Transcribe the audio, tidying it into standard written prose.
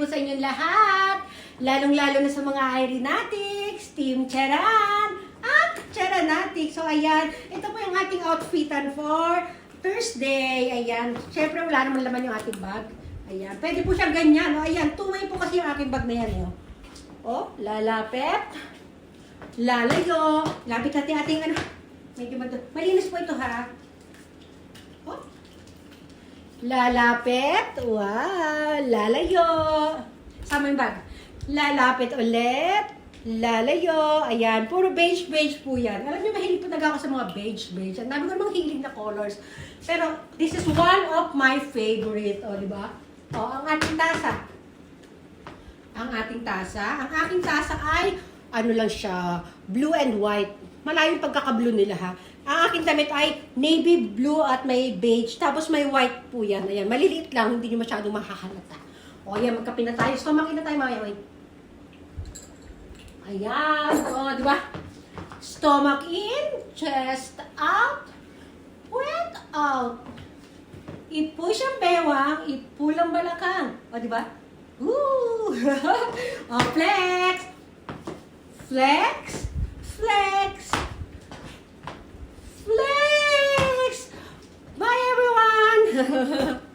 po sa inyong lahat. Lalong-lalo na sa mga Irenatics, Team Charan, at Charanatics. So, ayan. Ito po yung ating outfitan for Thursday. Ayan. Siyempre, wala naman laman yung ating bag. Ayan. Pwede po siyang ganyan. O, ayan. Two-way po kasi yung aking bag na yan. O, lalapit. Lalayo. Lapit natin ating ano. Medyo malinis po ito, ha? O. Lalapit. Wow. Lalayo. Sama yung bag. Lalapit ulit. Lalayo. Ayan. Puro beige po yan. Alam niyo, mahilig po talaga ako sa mga beige. Ang dami ko namang hilig na colors. Pero, this is one of my favorite. O, di ba? O, ang ating tasa. Ang ating tasa ay, ano lang siya, blue and white. Malayo yung pagkaka-blue nila, ha. Ang aking damit ay navy blue at may beige. Tapos may white po yan. Ayan, maliliit lang. Hindi nyo masyadong makakalata. O, ayan, magkape na tayo. Stomach in na tayo, mamaya. Wait. Ayan. O, di ba? Stomach in, chest out, breath out. I-push ang bewang, i-pull ang balakang. O, di ba? Woo! O, flex! Flex! Flex! Flex! Bye, everyone!